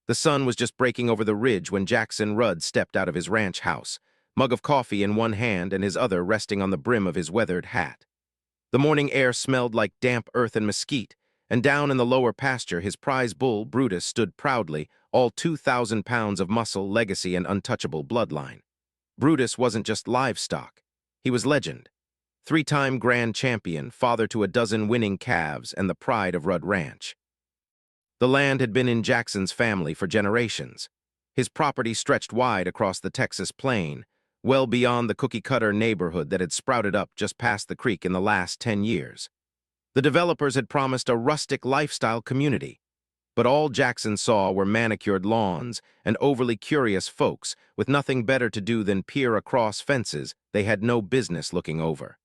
The sun was just breaking over the ridge when Jackson Rudd stepped out of his ranch house, mug of coffee in one hand and his other resting on the brim of his weathered hat. The morning air smelled like damp earth and mesquite, and down in the lower pasture his prize bull, Brutus, stood proudly, all 2,000 pounds of muscle, legacy, and untouchable bloodline. Brutus wasn't just livestock. He was legend. Three-time grand champion, father to a dozen winning calves, and the pride of Rudd Ranch. The land had been in Jackson's family for generations. His property stretched wide across the Texas plain, well beyond the cookie-cutter neighborhood that had sprouted up just past the creek in the last 10 years. The developers had promised a rustic lifestyle community, but all Jackson saw were manicured lawns and overly curious folks with nothing better to do than peer across fences they had no business looking over.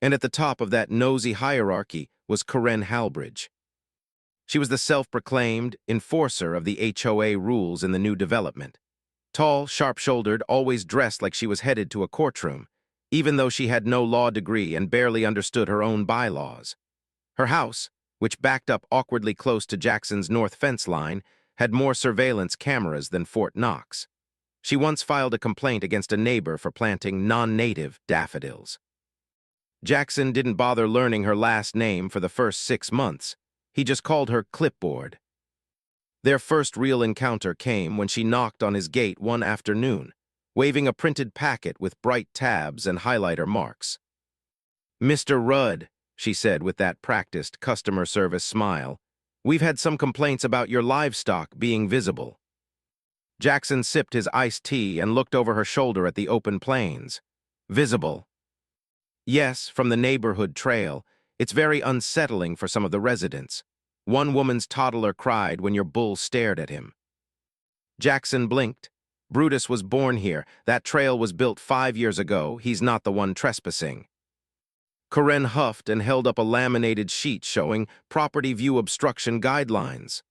And at the top of that nosy hierarchy was Corinne Halbridge. She was the self-proclaimed enforcer of the HOA rules in the new development. Tall, sharp-shouldered, always dressed like she was headed to a courtroom, even though she had no law degree and barely understood her own bylaws. Her house, which backed up awkwardly close to Jackson's north fence line, had more surveillance cameras than Fort Knox. She once filed a complaint against a neighbor for planting non-native daffodils. Jackson didn't bother learning her last name for the first 6 months. He just called her Clipboard. Their first real encounter came when she knocked on his gate one afternoon, waving a printed packet with bright tabs and highlighter marks. "Mr. Rudd," she said with that practiced customer service smile, "we've had some complaints about your livestock being visible." Jackson sipped his iced tea and looked over her shoulder at the open plains. "Visible?" "Yes, from the neighborhood trail. It's very unsettling for some of the residents. One woman's toddler cried when your bull stared at him." Jackson blinked. Brutus was born here. That trail was built 5 years ago. He's not the one trespassing. Corinne huffed and held up a laminated sheet showing property view obstruction guidelines.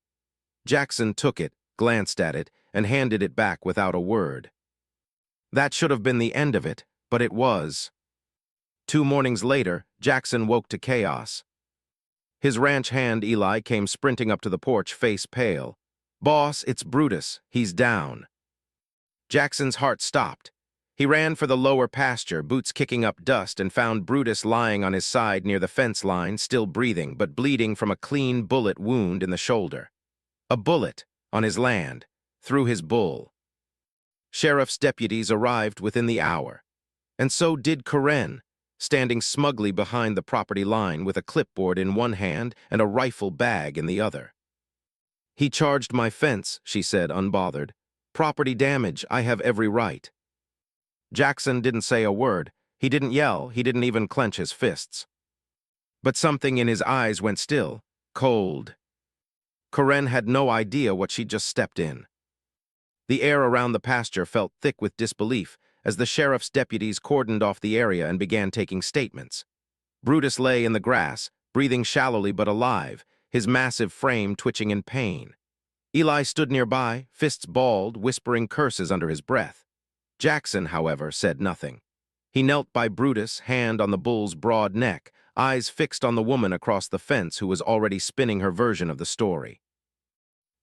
Jackson took it, glanced at it, and handed it back without a word. That should have been the end of it, but it was. 2 mornings later, Jackson woke to chaos. His ranch hand, Eli, came sprinting up to the porch, face pale. "Boss, it's Brutus. He's down." Jackson's heart stopped. He ran for the lower pasture, boots kicking up dust, and found Brutus lying on his side near the fence line, still breathing, but bleeding from a clean bullet wound in the shoulder. A bullet, on his land, through his bull. Sheriff's deputies arrived within the hour. And so did Corinne, standing smugly behind the property line with a clipboard in one hand and a rifle bag in the other. "He charged my fence," she said, unbothered. "Property damage, I have every right." Jackson didn't say a word. He didn't yell. He didn't even clench his fists. But something in his eyes went still, cold. Corinne had no idea what she'd just stepped in. The air around the pasture felt thick with disbelief as the sheriff's deputies cordoned off the area and began taking statements. Brutus lay in the grass, breathing shallowly but alive, his massive frame twitching in pain. Eli stood nearby, fists balled, whispering curses under his breath. Jackson, however, said nothing. He knelt by Brutus, hand on the bull's broad neck, eyes fixed on the woman across the fence who was already spinning her version of the story.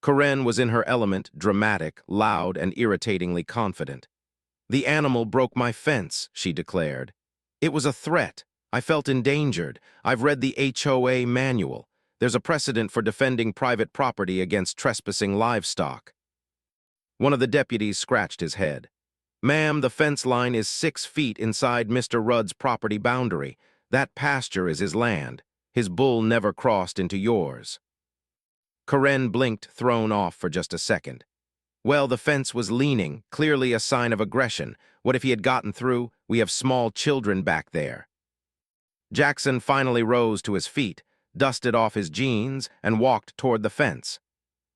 Corinne was in her element, dramatic, loud, and irritatingly confident. "The animal broke my fence," she declared. "It was a threat. I felt endangered. I've read the HOA manual. There's a precedent for defending private property against trespassing livestock." One of the deputies scratched his head. "Ma'am, the fence line is 6 feet inside Mr. Rudd's property boundary. That pasture is his land. His bull never crossed into yours." Corinne blinked, thrown off for just a second. Well, the fence was leaning, clearly a sign of aggression. What if he had gotten through? We have small children back there. Jackson finally rose to his feet, dusted off his jeans, and walked toward the fence.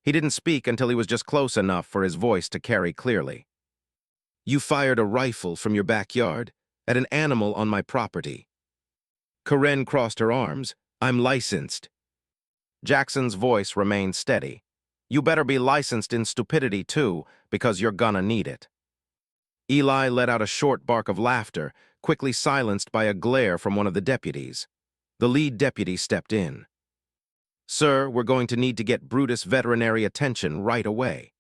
He didn't speak until he was just close enough for his voice to carry clearly. "You fired a rifle from your backyard at an animal on my property." Corinne crossed her arms. "I'm licensed." Jackson's voice remained steady. "You better be licensed in stupidity, too, because you're gonna need it." Eli let out a short bark of laughter, quickly silenced by a glare from one of the deputies. The lead deputy stepped in. "Sir, we're going to need to get Brutus veterinary attention right away.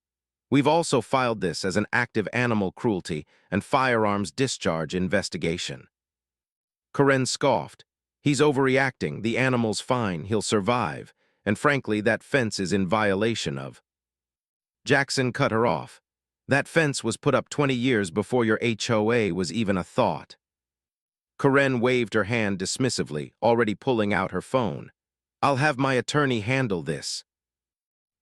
We've also filed this as an active animal cruelty and firearms discharge investigation." Karen scoffed. "He's overreacting, the animal's fine, he'll survive, and frankly, that fence is in violation of—" Jackson cut her off. "That fence was put up 20 years before your HOA was even a thought." Karen waved her hand dismissively, already pulling out her phone. "I'll have my attorney handle this."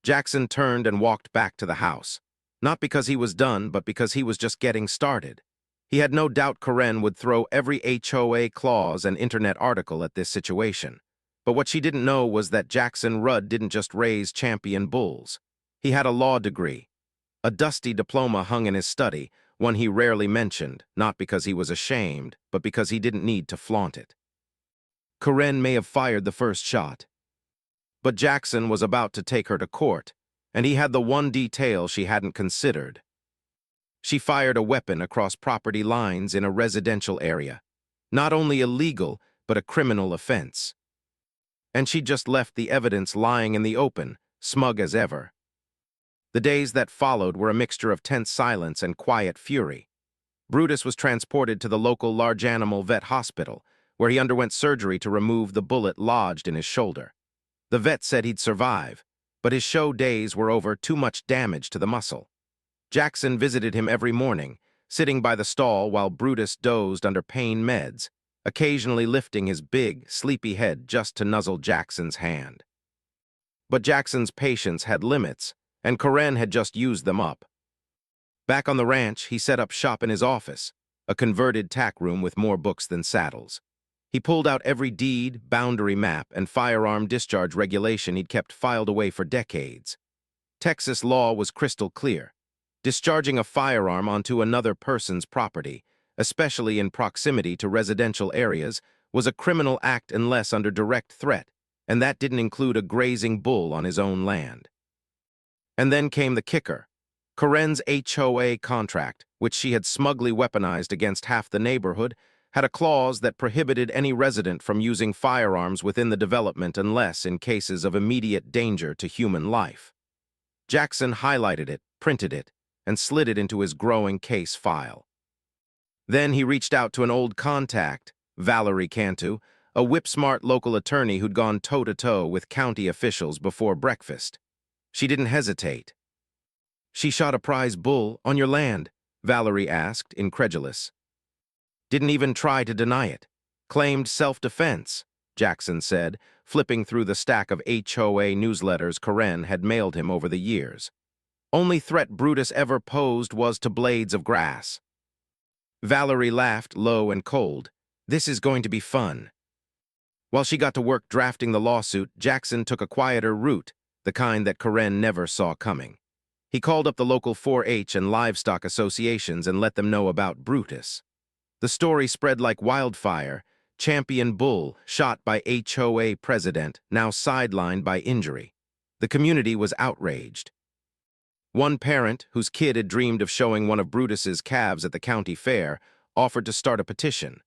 Jackson turned and walked back to the house. Not because he was done, but because he was just getting started. He had no doubt Karen would throw every HOA clause and internet article at this situation. But what she didn't know was that Jackson Rudd didn't just raise champion bulls. He had a law degree. A dusty diploma hung in his study, one he rarely mentioned, not because he was ashamed, but because he didn't need to flaunt it. Karen may have fired the first shot, but Jackson was about to take her to court, and he had the one detail she hadn't considered. She fired a weapon across property lines in a residential area. Not only illegal, but a criminal offense. And she just left the evidence lying in the open, smug as ever. The days that followed were a mixture of tense silence and quiet fury. Brutus was transported to the local large animal vet hospital, where he underwent surgery to remove the bullet lodged in his shoulder. The vet said he'd survive, but his show days were over, too much damage to the muscle. Jackson visited him every morning, sitting by the stall while Brutus dozed under pain meds, occasionally lifting his big, sleepy head just to nuzzle Jackson's hand. But Jackson's patience had limits, and Karen had just used them up. Back on the ranch, he set up shop in his office, a converted tack room with more books than saddles. He pulled out every deed, boundary map, and firearm discharge regulation he'd kept filed away for decades. Texas law was crystal clear. Discharging a firearm onto another person's property, especially in proximity to residential areas, was a criminal act unless under direct threat, and that didn't include a grazing bull on his own land. And then came the kicker. Karen's HOA contract, which she had smugly weaponized against half the neighborhood, had a clause that prohibited any resident from using firearms within the development unless in cases of immediate danger to human life. Jackson highlighted it, printed it, and slid it into his growing case file. Then he reached out to an old contact, Valerie Cantu, a whip-smart local attorney who'd gone toe-to-toe with county officials before breakfast. She didn't hesitate. "She shot a prize bull on your land?" Valerie asked, incredulous. "Didn't even try to deny it. Claimed self-defense," Jackson said, flipping through the stack of HOA newsletters Karen had mailed him over the years. "Only threat Brutus ever posed was to blades of grass." Valerie laughed low and cold. "This is going to be fun." While she got to work drafting the lawsuit, Jackson took a quieter route, the kind that Karen never saw coming. He called up the local 4-H and livestock associations and let them know about Brutus. The story spread like wildfire. Champion bull shot by HOA president, now sidelined by injury. The community was outraged. One parent, whose kid had dreamed of showing one of Brutus's calves at the county fair, offered to start a petition.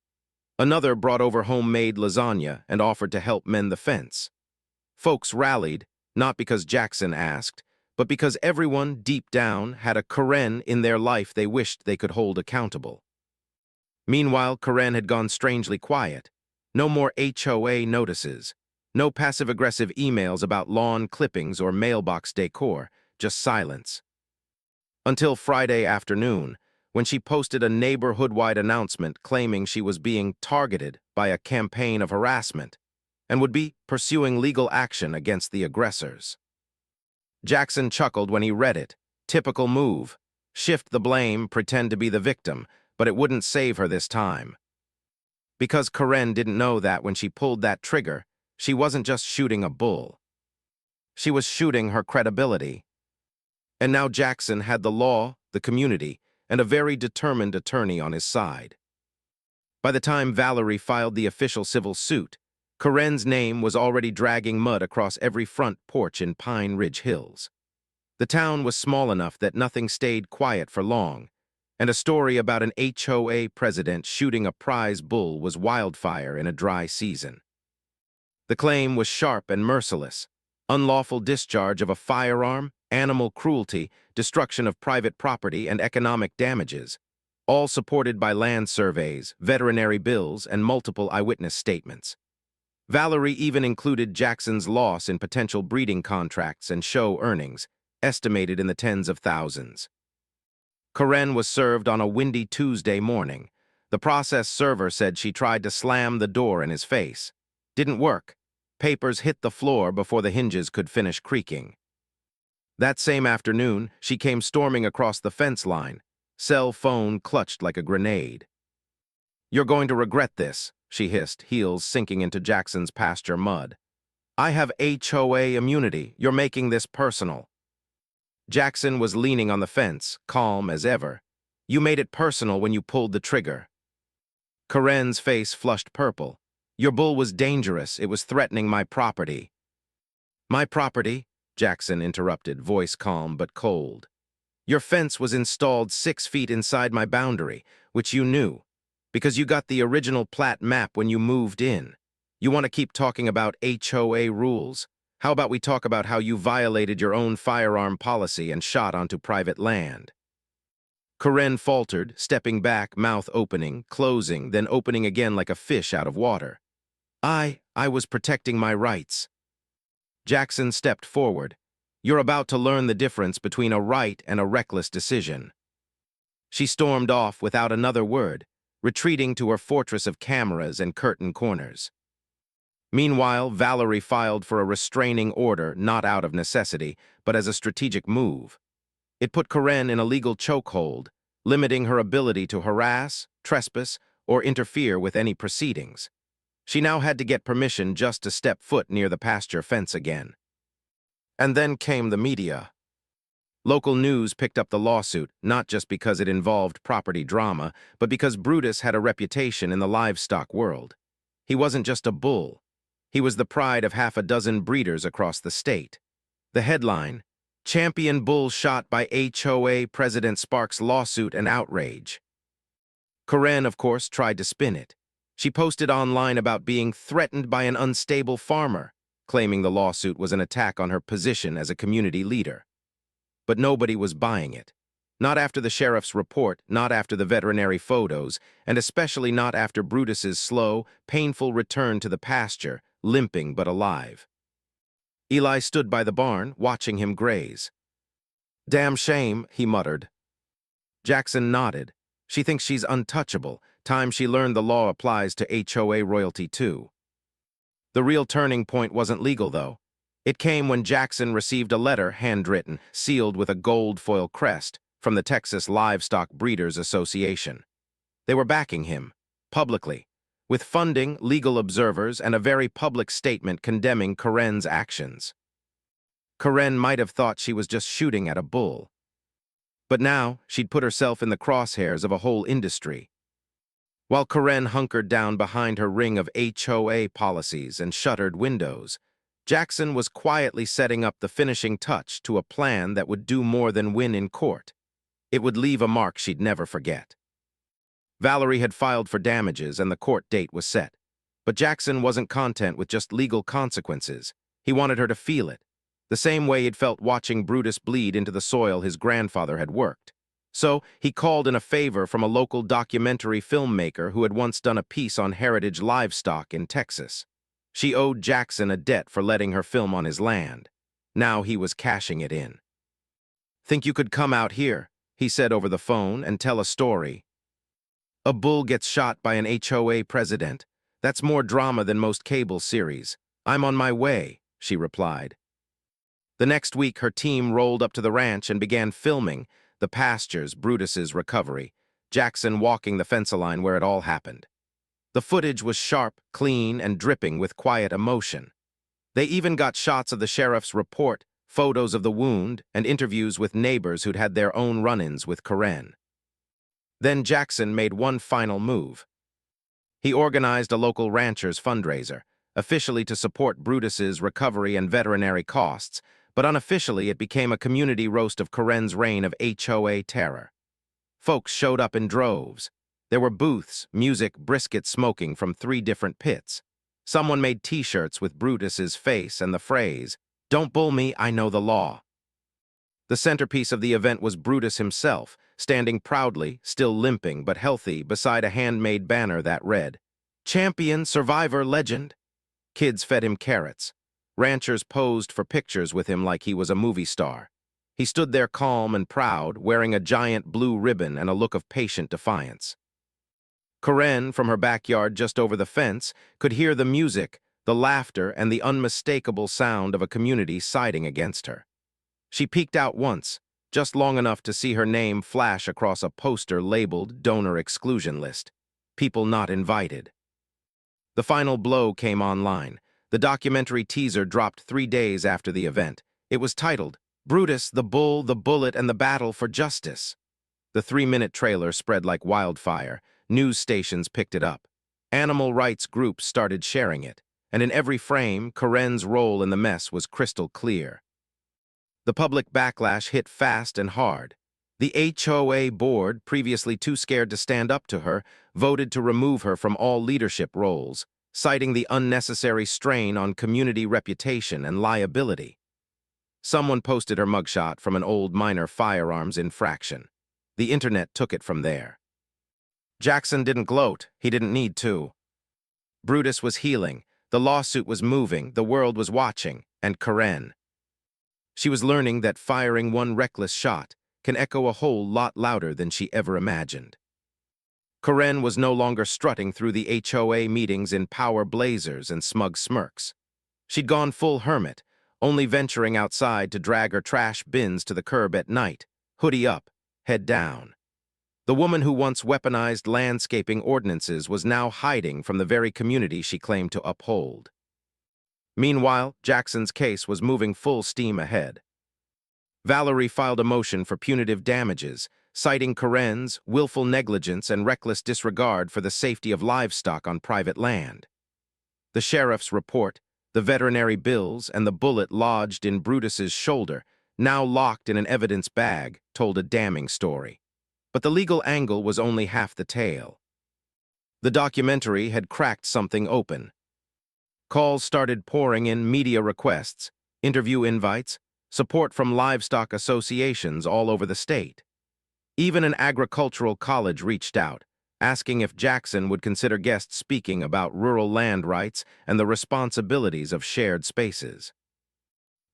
Another brought over homemade lasagna and offered to help mend the fence. Folks rallied, not because Jackson asked, but because everyone, deep down, had a Karen in their life they wished they could hold accountable. Meanwhile, Karen had gone strangely quiet. No more HOA notices. No passive-aggressive emails about lawn clippings or mailbox decor, just silence. Until Friday afternoon, when she posted a neighborhood-wide announcement claiming she was being targeted by a campaign of harassment and would be pursuing legal action against the aggressors. Jackson chuckled when he read it. Typical move. Shift the blame, pretend to be the victim, but it wouldn't save her this time. Because Karen didn't know that when she pulled that trigger, she wasn't just shooting a bull. She was shooting her credibility. And now Jackson had the law, the community, and a very determined attorney on his side. By the time Valerie filed the official civil suit, Karen's name was already dragging mud across every front porch in Pine Ridge Hills. The town was small enough that nothing stayed quiet for long, and a story about an HOA president shooting a prize bull was wildfire in a dry season. The claim was sharp and merciless. unlawful discharge of a firearm, animal cruelty, destruction of private property, and economic damages, all supported by land surveys, veterinary bills, and multiple eyewitness statements. Valerie even included Jackson's loss in potential breeding contracts and show earnings, estimated in the tens of thousands. Karen was served on a windy Tuesday morning. The process server said she tried to slam the door in his face. Didn't work. Papers hit the floor before the hinges could finish creaking. That same afternoon, she came storming across the fence line, cell phone clutched like a grenade. "You're going to regret this," she hissed, heels sinking into Jackson's pasture mud. "I have HOA immunity. You're making this personal." Jackson was leaning on the fence, calm as ever. "You made it personal when you pulled the trigger." Karen's face flushed purple. "Your bull was dangerous. It was threatening my property." "My property?" Jackson interrupted, voice calm but cold. "Your fence was installed 6 feet inside my boundary, which you knew, because you got the original plat map when you moved in. You want to keep talking about HOA rules? How about we talk about how you violated your own firearm policy and shot onto private land?" Karen faltered, stepping back, mouth opening, closing, then opening again like a fish out of water. I was protecting my rights." Jackson stepped forward. "You're about to learn the difference between a right and a reckless decision." She stormed off without another word, retreating to her fortress of cameras and curtain corners. Meanwhile, Valerie filed for a restraining order, not out of necessity, but as a strategic move. It put Karen in a legal chokehold, limiting her ability to harass, trespass, or interfere with any proceedings. She now had to get permission just to step foot near the pasture fence again. And then came the media. Local news picked up the lawsuit, not just because it involved property drama, but because Brutus had a reputation in the livestock world. He wasn't just a bull. He was the pride of half a dozen breeders across the state. The headline: "Champion Bull Shot by HOA President Sparks Lawsuit and Outrage." Karen, of course, tried to spin it. She posted online about being threatened by an unstable farmer, claiming the lawsuit was an attack on her position as a community leader. But nobody was buying it. Not after the sheriff's report, not after the veterinary photos, and especially not after Brutus's slow, painful return to the pasture, limping but alive. Eli stood by the barn, watching him graze. "Damn shame," he muttered. Jackson nodded. "She thinks she's untouchable. Time she learned the law applies to HOA royalty too." The real turning point wasn't legal, though. It came when Jackson received a letter, handwritten, sealed with a gold foil crest, from the Texas Livestock Breeders Association. They were backing him, publicly, with funding, legal observers, and a very public statement condemning Karen's actions. Karen might have thought she was just shooting at a bull. But now, she'd put herself in the crosshairs of a whole industry. While Karen hunkered down behind her ring of HOA policies and shuttered windows, Jackson was quietly setting up the finishing touch to a plan that would do more than win in court. It would leave a mark she'd never forget. Valerie had filed for damages and the court date was set. But Jackson wasn't content with just legal consequences. He wanted her to feel it, the same way he'd felt watching Brutus bleed into the soil his grandfather had worked. So he called in a favor from a local documentary filmmaker who had once done a piece on heritage livestock in Texas. She owed Jackson a debt for letting her film on his land. Now he was cashing it in. "Think you could come out here," he said over the phone, "and tell a story?" "A bull gets shot by an HOA president. That's more drama than most cable series. I'm on my way," she replied. The next week, her team rolled up to the ranch and began filming the pastures, Brutus's recovery, Jackson walking the fence line where it all happened. The footage was sharp, clean, and dripping with quiet emotion. They even got shots of the sheriff's report, photos of the wound, and interviews with neighbors who'd had their own run-ins with Karen. Then Jackson made one final move. He organized a local ranchers' fundraiser, officially to support Brutus's recovery and veterinary costs, but unofficially it became a community roast of Karen's reign of HOA terror. Folks showed up in droves. There were booths, music, brisket smoking from 3 different pits. Someone made T-shirts with Brutus's face and the phrase, Don't bull me, I know the law. The centerpiece of the event was Brutus himself, standing proudly, still limping but healthy, beside a handmade banner that read, "Champion, Survivor, Legend." Kids fed him carrots. Ranchers posed for pictures with him like he was a movie star. He stood there calm and proud, wearing a giant blue ribbon and a look of patient defiance. Karen, from her backyard just over the fence, could hear the music, the laughter, and the unmistakable sound of a community siding against her. She peeked out once, just long enough to see her name flash across a poster labeled Donor Exclusion List. People not invited. The final blow came online. The documentary teaser dropped 3 days after the event. It was titled, Brutus, the Bull, the Bullet, and the Battle for Justice. The 3-minute trailer spread like wildfire. News stations picked it up. Animal rights groups started sharing it. And in every frame, Karen's role in the mess was crystal clear. The public backlash hit fast and hard. The HOA board, previously too scared to stand up to her, voted to remove her from all leadership roles, citing the unnecessary strain on community reputation and liability. Someone posted her mugshot from an old minor firearms infraction. The internet took it from there. Jackson didn't gloat. He didn't need to. Brutus was healing. The lawsuit was moving. The world was watching. And Karen. She was learning that firing one reckless shot can echo a whole lot louder than she ever imagined. Karen was no longer strutting through the HOA meetings in power blazers and smug smirks. She'd gone full hermit, only venturing outside to drag her trash bins to the curb at night, hoodie up, head down. The woman who once weaponized landscaping ordinances was now hiding from the very community she claimed to uphold. Meanwhile, Jackson's case was moving full steam ahead. Valerie filed a motion for punitive damages, citing Karen's willful negligence and reckless disregard for the safety of livestock on private land. The sheriff's report, the veterinary bills, and the bullet lodged in Brutus's shoulder, now locked in an evidence bag, told a damning story. But the legal angle was only half the tale. The documentary had cracked something open. Calls started pouring in, media requests, interview invites, support from livestock associations all over the state. Even an agricultural college reached out, asking if Jackson would consider guest speaking about rural land rights and the responsibilities of shared spaces.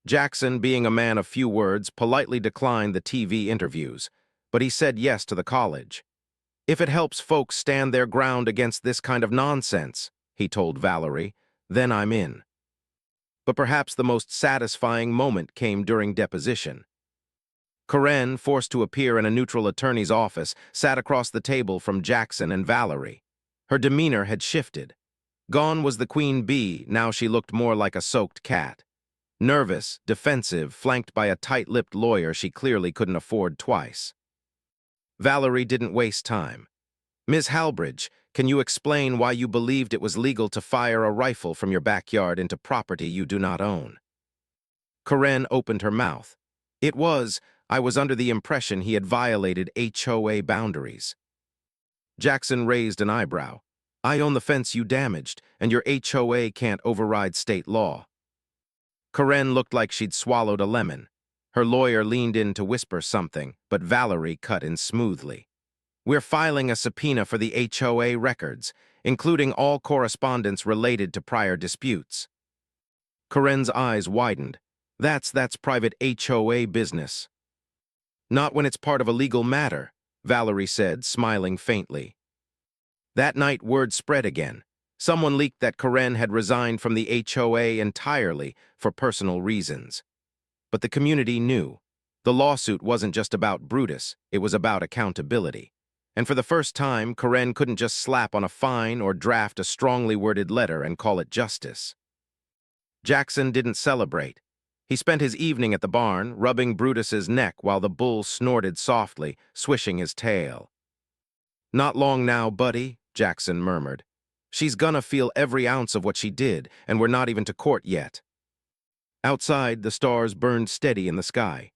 Jackson, being a man of few words, politely declined the TV interviews, but he said yes to the college. "If it helps folks stand their ground against this kind of nonsense," he told Valerie, "then I'm in." But perhaps the most satisfying moment came during deposition. Karen, forced to appear in a neutral attorney's office, sat across the table from Jackson and Valerie. Her demeanor had shifted. Gone was the queen bee, now she looked more like a soaked cat. Nervous, defensive, flanked by a tight-lipped lawyer she clearly couldn't afford twice. Valerie didn't waste time. "Ms. Halbridge, can you explain why you believed it was legal to fire a rifle from your backyard into property you do not own?" Karen opened her mouth. I was under the impression he had violated HOA boundaries." Jackson raised an eyebrow. "I own the fence you damaged, and your HOA can't override state law." Karen looked like she'd swallowed a lemon. Her lawyer leaned in to whisper something, but Valerie cut in smoothly. "We're filing a subpoena for the HOA records, including all correspondence related to prior disputes." Karen's eyes widened. That's private HOA business." "Not when it's part of a legal matter," Valerie said, smiling faintly. That night, word spread again. Someone leaked that Karen had resigned from the HOA entirely for personal reasons. But the community knew. The lawsuit wasn't just about Brutus, it was about accountability. And for the first time, Karen couldn't just slap on a fine or draft a strongly worded letter and call it justice. Jackson didn't celebrate. He spent his evening at the barn, rubbing Brutus's neck while the bull snorted softly, swishing his tail. "Not long now, buddy," Jackson murmured. "She's gonna feel every ounce of what she did, and we're not even to court yet." Outside, the stars burned steady in the sky.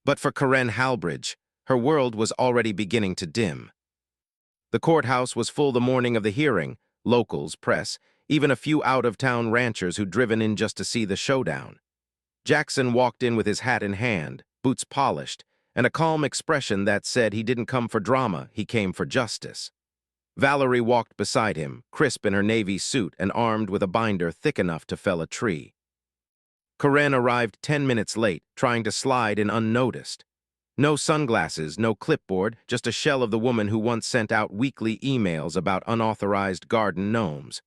But for Karen Halbridge, her world was already beginning to dim. The courthouse was full the morning of the hearing, locals, press, even a few out-of-town ranchers who'd driven in just to see the showdown. Jackson walked in with his hat in hand, boots polished, and a calm expression that said he didn't come for drama, he came for justice. Valerie walked beside him, crisp in her navy suit and armed with a binder thick enough to fell a tree. Karen arrived 10 minutes late, trying to slide in unnoticed. No sunglasses, no clipboard, just a shell of the woman who once sent out weekly emails about unauthorized garden gnomes.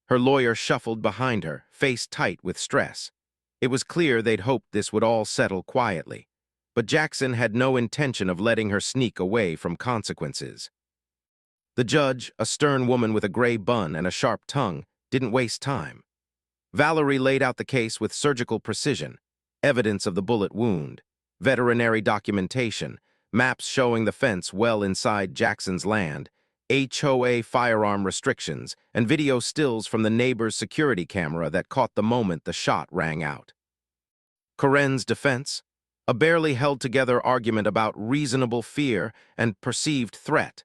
Her lawyer shuffled behind her, face tight with stress. It was clear they'd hoped this would all settle quietly, but Jackson had no intention of letting her sneak away from consequences. The judge, a stern woman with a gray bun and a sharp tongue, didn't waste time. Valerie laid out the case with surgical precision, evidence of the bullet wound, veterinary documentation, maps showing the fence well inside Jackson's land, HOA firearm restrictions, and video stills from the neighbor's security camera that caught the moment the shot rang out. Karen's defense? A barely held-together argument about reasonable fear and perceived threat,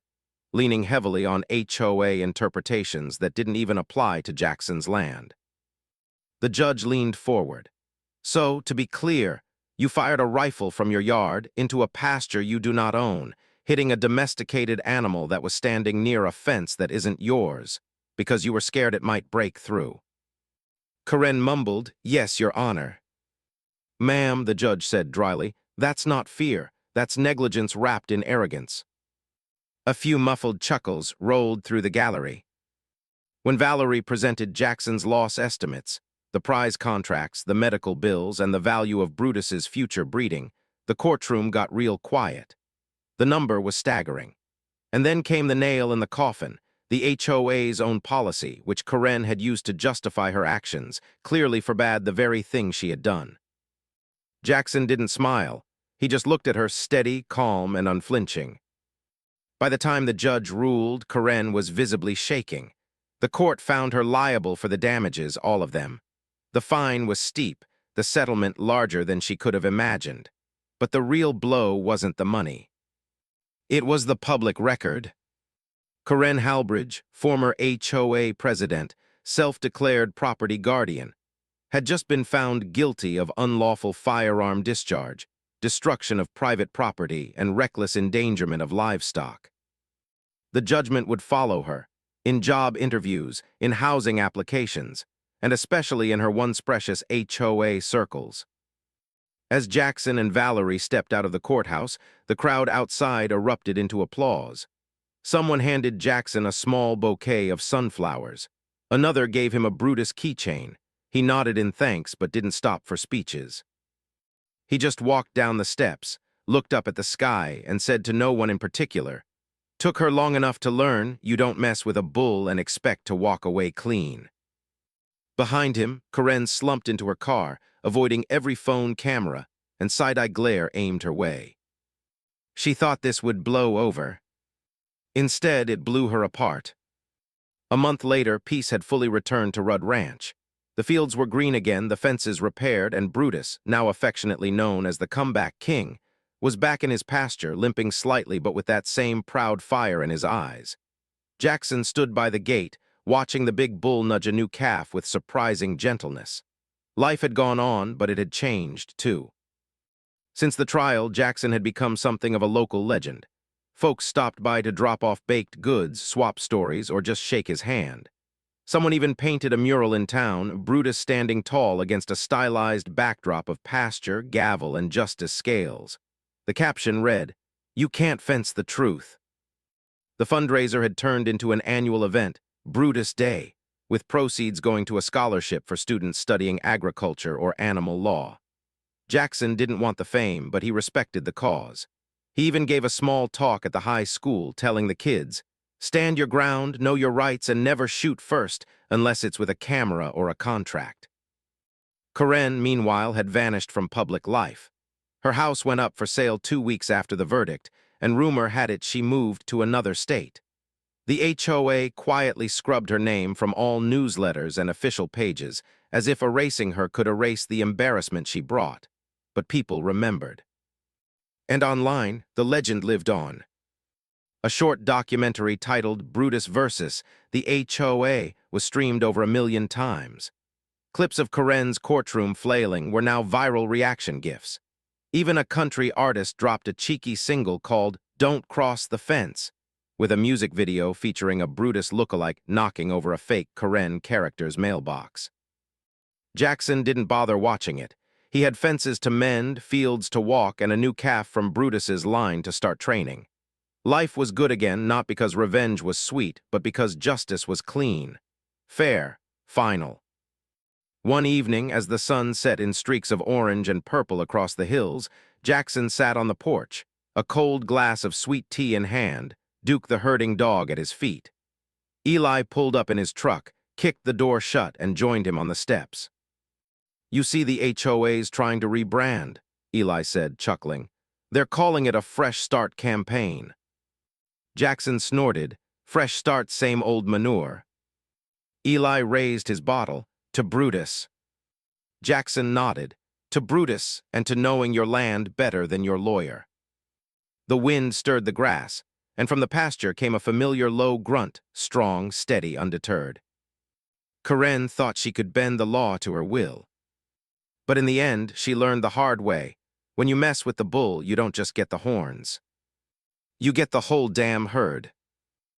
leaning heavily on HOA interpretations that didn't even apply to Jackson's land. The judge leaned forward. So, to be clear, you fired a rifle from your yard into a pasture you do not own, hitting a domesticated animal that was standing near a fence that isn't yours, because you were scared it might break through. Karen mumbled, "Yes, Your Honor." "Ma'am," the judge said dryly, "that's not fear. That's negligence wrapped in arrogance." A few muffled chuckles rolled through the gallery. When Valerie presented Jackson's loss estimates, the prize contracts, the medical bills, and the value of Brutus's future breeding, the courtroom got real quiet. The number was staggering. And then came the nail in the coffin, the HOA's own policy, which Karen had used to justify her actions, clearly forbade the very thing she had done. Jackson didn't smile. He just looked at her steady, calm, and unflinching. By the time the judge ruled, Karen was visibly shaking. The court found her liable for the damages, all of them. The fine was steep, the settlement larger than she could have imagined. But the real blow wasn't the money. It was the public record. Karen Halbridge, former HOA president, self-declared property guardian, had just been found guilty of unlawful firearm discharge, destruction of private property, and reckless endangerment of livestock. The judgment would follow her, in job interviews, in housing applications, and especially in her once precious HOA circles. As Jackson and Valerie stepped out of the courthouse, the crowd outside erupted into applause. Someone handed Jackson a small bouquet of sunflowers. Another gave him a Brutus keychain. He nodded in thanks but didn't stop for speeches. He just walked down the steps, looked up at the sky, and said to no one in particular, "Took her long enough to learn you don't mess with a bull and expect to walk away clean." Behind him, Karen slumped into her car, avoiding every phone camera, and side-eye glare aimed her way. She thought this would blow over. Instead, it blew her apart. A month later, peace had fully returned to Rudd Ranch. The fields were green again, the fences repaired, and Brutus, now affectionately known as the Comeback King, was back in his pasture, limping slightly but with that same proud fire in his eyes. Jackson stood by the gate, watching the big bull nudge a new calf with surprising gentleness. Life had gone on, but it had changed, too. Since the trial, Jackson had become something of a local legend. Folks stopped by to drop off baked goods, swap stories, or just shake his hand. Someone even painted a mural in town, Brutus standing tall against a stylized backdrop of pasture, gavel, and justice scales. The caption read, "You can't fence the truth." The fundraiser had turned into an annual event, Brutus Day, with proceeds going to a scholarship for students studying agriculture or animal law. Jackson didn't want the fame, but he respected the cause. He even gave a small talk at the high school telling the kids, "Stand your ground, know your rights, and never shoot first unless it's with a camera or a contract." Karen, meanwhile, had vanished from public life. Her house went up for sale 2 weeks after the verdict, and rumor had it she moved to another state. The HOA quietly scrubbed her name from all newsletters and official pages, as if erasing her could erase the embarrassment she brought. But people remembered. And online, the legend lived on. A short documentary titled Brutus vs. the HOA was streamed over 1 million times. Clips of Karen's courtroom flailing were now viral reaction gifs. Even a country artist dropped a cheeky single called "Don't Cross the Fence," with a music video featuring a Brutus lookalike knocking over a fake Karen character's mailbox. Jackson didn't bother watching it. He had fences to mend, fields to walk, and a new calf from Brutus's line to start training. Life was good again, not because revenge was sweet, but because justice was clean. Fair. Final. One evening, as the sun set in streaks of orange and purple across the hills, Jackson sat on the porch, a cold glass of sweet tea in hand, Duke the herding dog at his feet. Eli pulled up in his truck, kicked the door shut, and joined him on the steps. "You see, the HOA's trying to rebrand," Eli said, chuckling. "They're calling it a Fresh Start campaign." Jackson snorted. "Fresh start, same old manure." Eli raised his bottle. "To Brutus." Jackson nodded. "To Brutus, and to knowing your land better than your lawyer." The wind stirred the grass, and from the pasture came a familiar low grunt, strong, steady, undeterred. Karen thought she could bend the law to her will. But in the end, she learned the hard way. When you mess with the bull, you don't just get the horns. You get the whole damn herd.